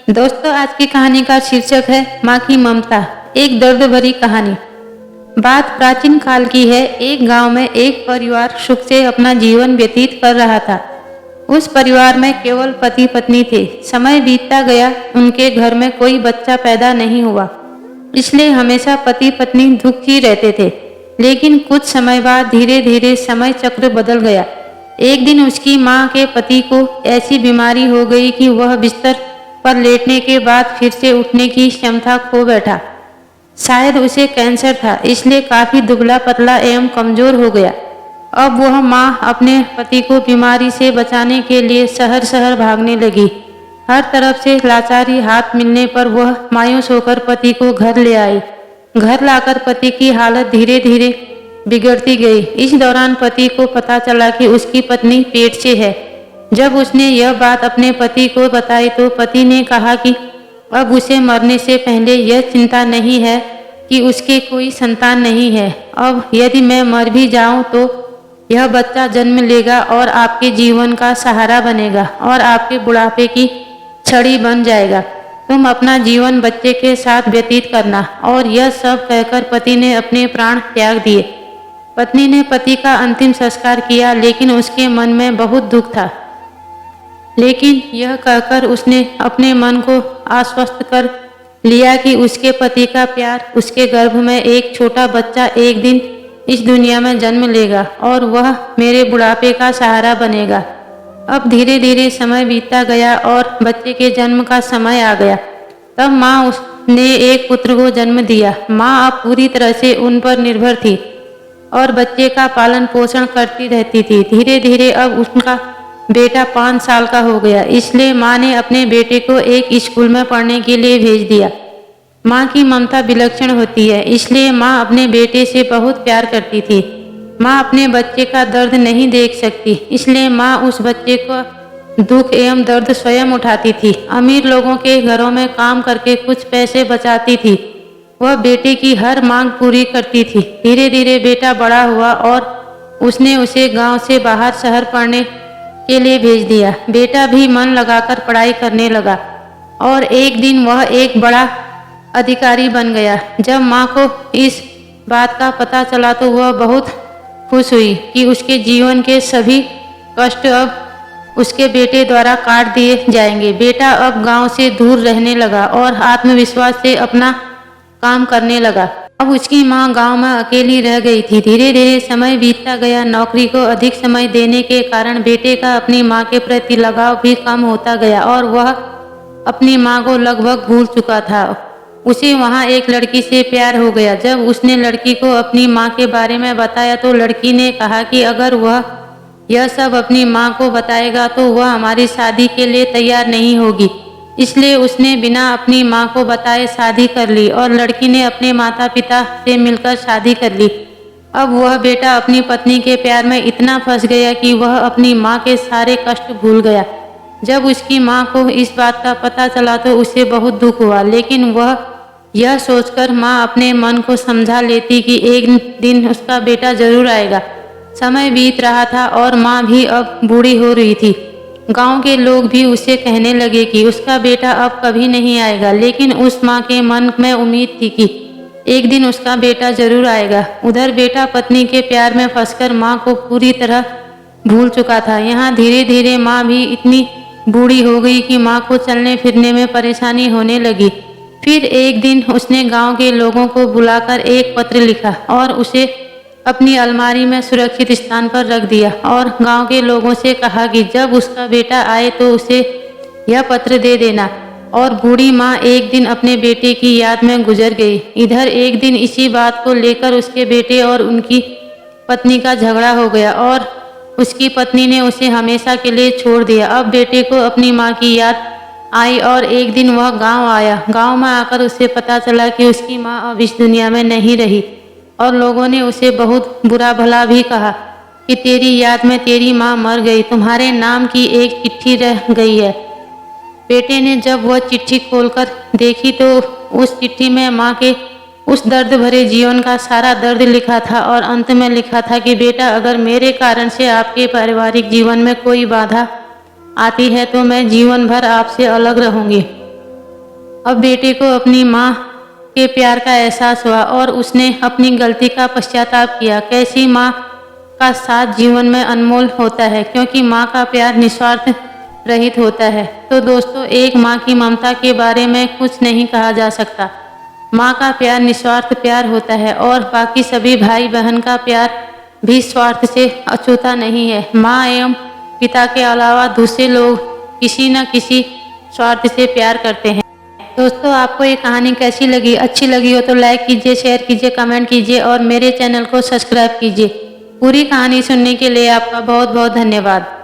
दोस्तों, आज की कहानी का शीर्षक है माँ की ममता, एक दर्द भरी कहानी। बात प्राचीन काल की है। एक गांव में एक परिवार सुख से अपना जीवन व्यतीत कर रहा था। उस परिवार में केवल पति पत्नी थे। समय बीतता गया, उनके घर में कोई बच्चा पैदा नहीं हुआ, इसलिए हमेशा पति पत्नी दुखी रहते थे। लेकिन कुछ समय बाद धीरे धीरे समय चक्र बदल गया। एक दिन उसकी माँ के पति को ऐसी बीमारी हो गई कि वह बिस्तर पर लेटने के बाद फिर से उठने की क्षमता खो बैठा। शायद उसे कैंसर था, इसलिए काफी दुबला पतला एवं कमजोर हो गया। अब वह माँ अपने पति को बीमारी से बचाने के लिए शहर शहर भागने लगी। हर तरफ से लाचारी हाथ मिलने पर वह मायूस होकर पति को घर ले आई। घर लाकर पति की हालत धीरे धीरे बिगड़ती गई। इस दौरान पति को पता चला कि उसकी पत्नी पेट से है। जब उसने यह बात अपने पति को बताई तो पति ने कहा कि अब उसे मरने से पहले यह चिंता नहीं है कि उसके कोई संतान नहीं है। अब यदि मैं मर भी जाऊं तो यह बच्चा जन्म लेगा और आपके जीवन का सहारा बनेगा और आपके बुढ़ापे की छड़ी बन जाएगा। तुम अपना जीवन बच्चे के साथ व्यतीत करना। और यह सब कहकर पति ने अपने प्राण त्याग दिए। पत्नी ने पति का अंतिम संस्कार किया, लेकिन उसके मन में बहुत दुख था। लेकिन यह कहकर उसने अपने मन को आश्वस्त कर लिया कि उसके पति का प्यार, उसके गर्भ में एक छोटा बच्चा एक दिन इस दुनिया में जन्म लेगा और वह मेरे बुढ़ापे का सहारा बनेगा। अब धीरे धीरे समय बीतता गया और बच्चे के जन्म का समय आ गया। तब माँ उसने एक पुत्र को जन्म दिया। माँ अब पूरी तरह से उन पर निर्भर थी और बच्चे का पालन पोषण करती रहती थी। धीरे धीरे अब उसका बेटा 5 साल का हो गया, इसलिए माँ ने अपने बेटे को एक स्कूल में पढ़ने के लिए भेज दिया। माँ की ममता विलक्षण होती है, इसलिए माँ अपने बेटे से बहुत प्यार करती थी। माँ अपने बच्चे का दर्द नहीं देख सकती, इसलिए माँ उस बच्चे को दुख एवं दर्द स्वयं उठाती थी। अमीर लोगों के घरों में काम करके कुछ पैसे बचाती थी। वह बेटे की हर मांग पूरी करती थी। धीरे धीरे बेटा बड़ा हुआ और उसने उसे गांव से बाहर शहर पढ़ने के लिए भेज दिया। बेटा भी मन लगाकर पढ़ाई करने लगा और एक दिन वह एक बड़ा अधिकारी बन गया। जब माँ को इस बात का पता चला तो वह बहुत खुश हुई कि उसके जीवन के सभी कष्ट अब उसके बेटे द्वारा काट दिए जाएंगे। बेटा अब गांव से दूर रहने लगा और आत्मविश्वास से अपना काम करने लगा। अब उसकी माँ गांव में अकेली रह गई थी। धीरे धीरे समय बीतता गया। नौकरी को अधिक समय देने के कारण बेटे का अपनी माँ के प्रति लगाव भी कम होता गया और वह अपनी माँ को लगभग भूल चुका था। उसे वहाँ एक लड़की से प्यार हो गया। जब उसने लड़की को अपनी माँ के बारे में बताया तो लड़की ने कहा कि अगर वह यह सब अपनी माँ को बताएगा तो वह हमारी शादी के लिए तैयार नहीं होगी। इसलिए उसने बिना अपनी माँ को बताए शादी कर ली और लड़की ने अपने माता पिता से मिलकर शादी कर ली। अब वह बेटा अपनी पत्नी के प्यार में इतना फंस गया कि वह अपनी माँ के सारे कष्ट भूल गया। जब उसकी माँ को इस बात का पता चला तो उसे बहुत दुख हुआ, लेकिन वह यह सोचकर माँ अपने मन को समझा लेती कि एक दिन उसका बेटा जरूर आएगा। समय बीत रहा था और माँ भी अब बूढ़ी हो रही थी। गांव के लोग भी उसे कहने लगे कि उसका बेटा अब कभी नहीं आएगा, लेकिन उस माँ के मन में उम्मीद थी कि एक दिन उसका बेटा जरूर आएगा। उधर बेटा पत्नी के प्यार में फंसकर माँ को पूरी तरह भूल चुका था। यहाँ धीरे धीरे माँ भी इतनी बूढ़ी हो गई कि माँ को चलने फिरने में परेशानी होने लगी। फिर एक दिन उसने गांव के लोगों को बुलाकर एक पत्र लिखा और उसे अपनी अलमारी में सुरक्षित स्थान पर रख दिया और गांव के लोगों से कहा कि जब उसका बेटा आए तो उसे यह पत्र दे देना। और बूढ़ी माँ एक दिन अपने बेटे की याद में गुजर गई। इधर एक दिन इसी बात को लेकर उसके बेटे और उनकी पत्नी का झगड़ा हो गया और उसकी पत्नी ने उसे हमेशा के लिए छोड़ दिया। अब बेटे को अपनी माँ की याद आई और एक दिन वह गांव आया। गांव में आकर उसे पता चला कि उसकी माँ अब इस दुनिया में नहीं रही और लोगों ने उसे बहुत बुरा भला भी कहा कि तेरी याद में तेरी माँ मर गई, तुम्हारे नाम की एक चिट्ठी रह गई है। बेटे ने जब वह चिट्ठी खोलकर देखी तो उस चिट्ठी में माँ के उस दर्द भरे जीवन का सारा दर्द लिखा था और अंत में लिखा था कि बेटा, अगर मेरे कारण से आपके पारिवारिक जीवन में कोई बाधा आती है तो मैं जीवन भर आपसे अलग रहूंगी। अब बेटे को अपनी माँ के प्यार का एहसास हुआ और उसने अपनी गलती का पश्चाताप किया। कैसी माँ का साथ जीवन में अनमोल होता है, क्योंकि माँ का प्यार निस्वार्थ रहित होता है। तो दोस्तों, एक माँ की ममता के बारे में कुछ नहीं कहा जा सकता। माँ का प्यार निस्वार्थ प्यार होता है और बाकी सभी भाई बहन का प्यार भी स्वार्थ से अछूता नहीं है। माँ एवं पिता के अलावा दूसरे लोग किसी न किसी स्वार्थ से प्यार करते हैं। दोस्तों, आपको ये कहानी कैसी लगी? अच्छी लगी हो तो लाइक कीजिए, शेयर कीजिए, कमेंट कीजिए और मेरे चैनल को सब्सक्राइब कीजिए। पूरी कहानी सुनने के लिए आपका बहुत बहुत धन्यवाद।